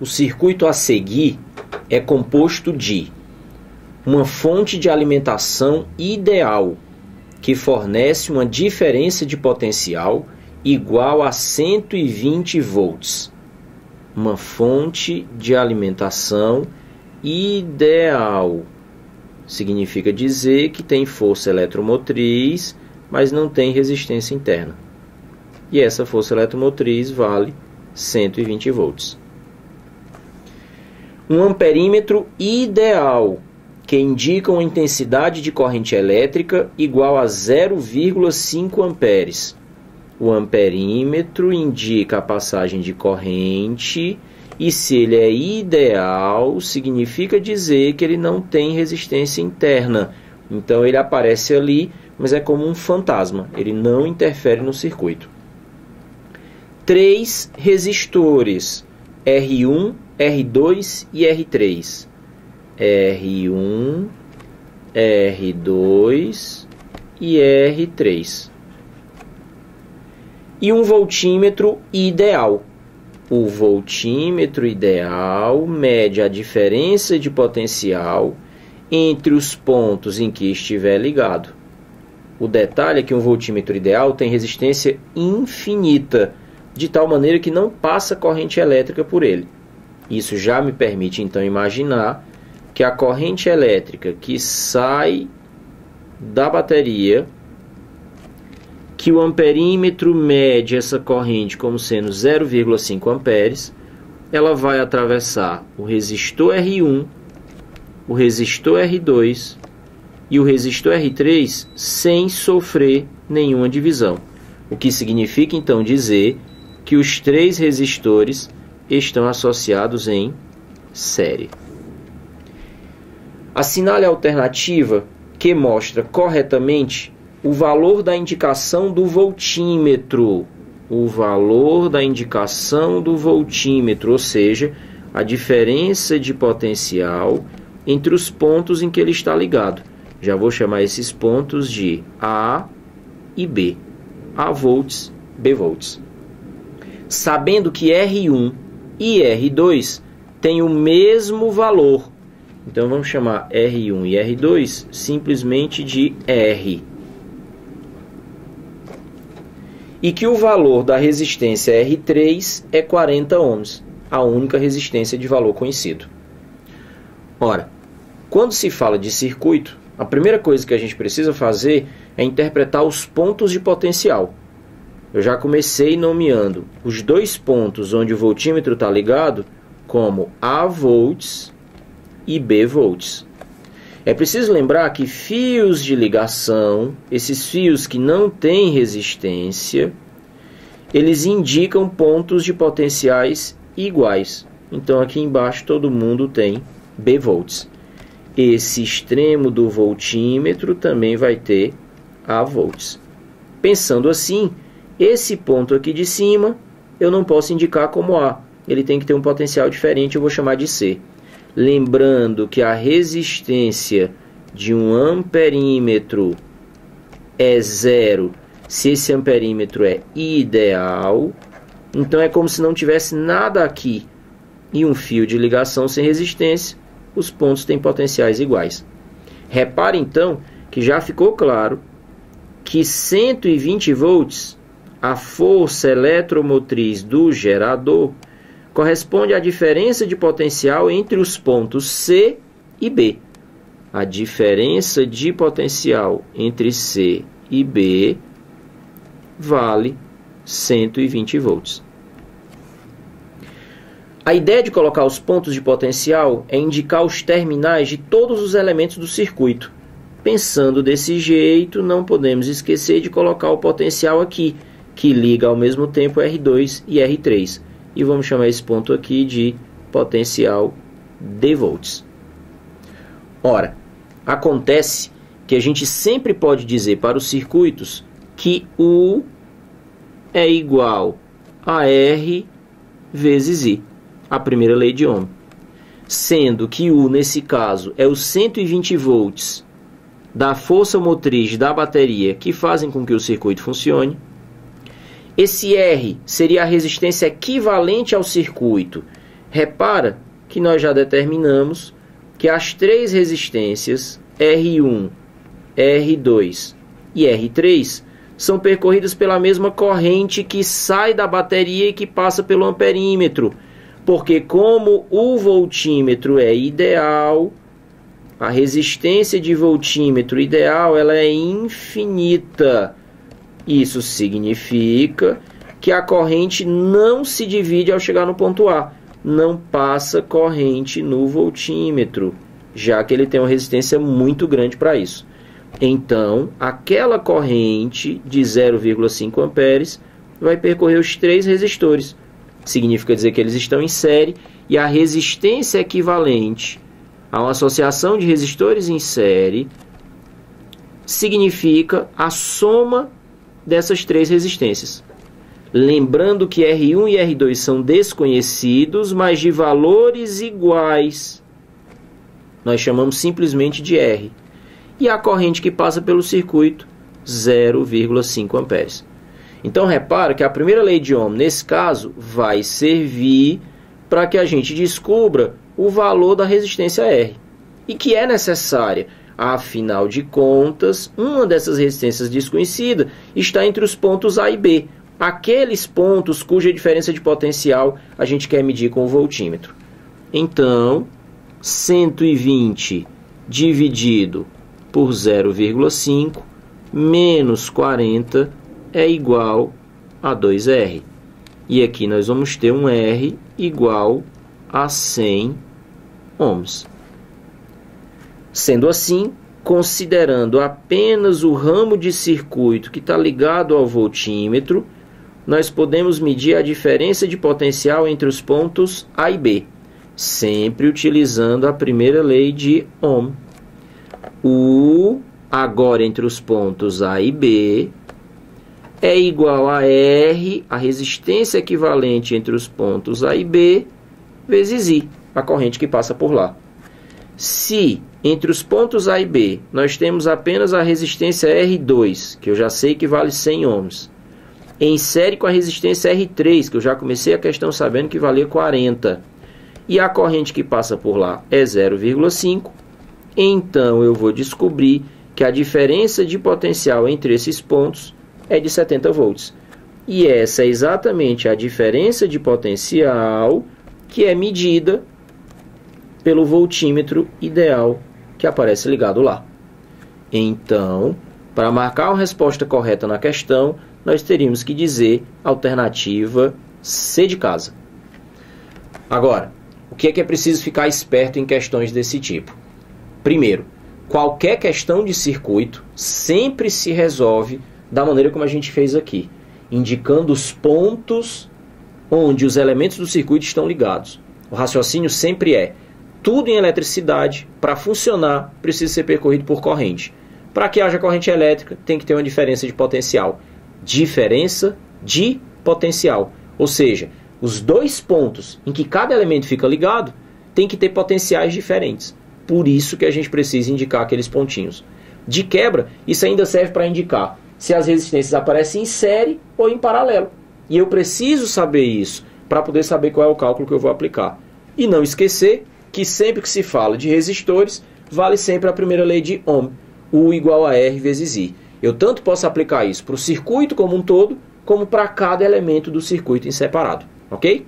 O circuito a seguir é composto de uma fonte de alimentação ideal, que fornece uma diferença de potencial igual a 120 volts. Uma fonte de alimentação ideal significa dizer que tem força eletromotriz, mas não tem resistência interna. E essa força eletromotriz vale 120 volts. Um amperímetro ideal, que indica uma intensidade de corrente elétrica igual a 0,5 amperes. O amperímetro indica a passagem de corrente, e se ele é ideal, significa dizer que ele não tem resistência interna. Então ele aparece ali, mas é como um fantasma, ele não interfere no circuito. 3 resistores, R1, R2 e R3. R1, R2 e R3. E um voltímetro ideal. O voltímetro ideal mede a diferença de potencial entre os pontos em que estiver ligado. O detalhe é que um voltímetro ideal tem resistência infinita, de tal maneira que não passa corrente elétrica por ele. Isso já me permite então imaginar que a corrente elétrica que sai da bateria, que o amperímetro mede essa corrente como sendo 0,5 amperes, ela vai atravessar o resistor R1, o resistor R2 e o resistor R3 sem sofrer nenhuma divisão. O que significa então dizer que os 3 resistores estão associados em série. Assinale a alternativa que mostra corretamente o valor da indicação do voltímetro. O valor da indicação do voltímetro, ou seja, a diferença de potencial entre os pontos em que ele está ligado. Já vou chamar esses pontos de A e B. A volts, B volts. Sabendo que R1 e R2 têm o mesmo valor, então vamos chamar R1 e R2 simplesmente de R. E que o valor da resistência R3 é 40 ohms, a única resistência de valor conhecido. Ora, quando se fala de circuito, a primeira coisa que a gente precisa fazer é interpretar os pontos de potencial. Eu já comecei nomeando os 2 pontos onde o voltímetro está ligado como A volts e B volts. É preciso lembrar que fios de ligação, esses fios que não têm resistência, eles indicam pontos de potenciais iguais. Então aqui embaixo todo mundo tem B volts. Esse extremo do voltímetro também vai ter A volts. Pensando assim, esse ponto aqui de cima eu não posso indicar como A. Ele tem que ter um potencial diferente, eu vou chamar de C. Lembrando que a resistência de um amperímetro é 0 se esse amperímetro é ideal. Então é como se não tivesse nada aqui e um fio de ligação sem resistência. Os pontos têm potenciais iguais. Repare então que já ficou claro que 120 volts, a força eletromotriz do gerador, corresponde à diferença de potencial entre os pontos C e B. A diferença de potencial entre C e B vale 120 volts. A ideia de colocar os pontos de potencial é indicar os terminais de todos os elementos do circuito. Pensando desse jeito, não podemos esquecer de colocar o potencial aqui, que liga ao mesmo tempo R2 e R3. E vamos chamar esse ponto aqui de potencial D volts. Ora, acontece que a gente sempre pode dizer para os circuitos que U é igual a R vezes I, a primeira lei de Ohm. Sendo que U, nesse caso, é os 120 volts da força motriz da bateria que fazem com que o circuito funcione. Esse R seria a resistência equivalente ao circuito, Repara que nós já determinamos que as três resistências R1, R2 e R3 são percorridas pela mesma corrente que sai da bateria e que passa pelo amperímetro, porque como o voltímetro é ideal, a resistência de voltímetro ideal ela é infinita. Isso significa que a corrente não se divide ao chegar no ponto A, não passa corrente no voltímetro, já que ele tem uma resistência muito grande para isso. Então, aquela corrente de 0,5 amperes vai percorrer os três resistores. Significa dizer que eles estão em série e a resistência equivalente a uma associação de resistores em série significa a soma dessas três resistências. Lembrando que R1 e R2 são desconhecidos, mas de valores iguais. Nós chamamos simplesmente de R. E a corrente que passa pelo circuito, 0,5 amperes. Então, repara que a primeira lei de Ohm, nesse caso, vai servir para que a gente descubra o valor da resistência R. E que é necessária. Afinal de contas, uma dessas resistências desconhecidas está entre os pontos A e B. Aqueles pontos cuja diferença de potencial a gente quer medir com o voltímetro. Então, 120 dividido por 0,5 menos 40 é igual a 2R. E aqui nós vamos ter um R igual a 100 ohms. Sendo assim, considerando apenas o ramo de circuito que está ligado ao voltímetro, nós podemos medir a diferença de potencial entre os pontos A e B, sempre utilizando a primeira lei de Ohm. O agora entre os pontos A e B é igual a R, a resistência equivalente entre os pontos A e B, vezes I, a corrente que passa por lá. Se entre os pontos A e B nós temos apenas a resistência R2, que eu já sei que vale 100 ohms, em série com a resistência R3, que eu já comecei a questão sabendo que valia 40, e a corrente que passa por lá é 0,5, então eu vou descobrir que a diferença de potencial entre esses pontos é de 70 volts. E essa é exatamente a diferença de potencial que é medida pelo voltímetro ideal que aparece ligado lá. Então, para marcar uma resposta correta na questão, nós teríamos que dizer alternativa C de casa. Agora, o que é preciso ficar esperto em questões desse tipo? Primeiro, qualquer questão de circuito sempre se resolve da maneira como a gente fez aqui, indicando os pontos onde os elementos do circuito estão ligados. O raciocínio sempre é: tudo em eletricidade, para funcionar, precisa ser percorrido por corrente. Para que haja corrente elétrica, tem que ter uma diferença de potencial. Diferença de potencial. Ou seja, os dois pontos em que cada elemento fica ligado tem que ter potenciais diferentes. Por isso que a gente precisa indicar aqueles pontinhos. De quebra, isso ainda serve para indicar se as resistências aparecem em série ou em paralelo. E eu preciso saber isso para poder saber qual é o cálculo que eu vou aplicar. E não esquecer que sempre que se fala de resistores, vale sempre a primeira lei de Ohm, U igual a R vezes I. Eu tanto posso aplicar isso para o circuito como um todo, como para cada elemento do circuito em separado. Ok?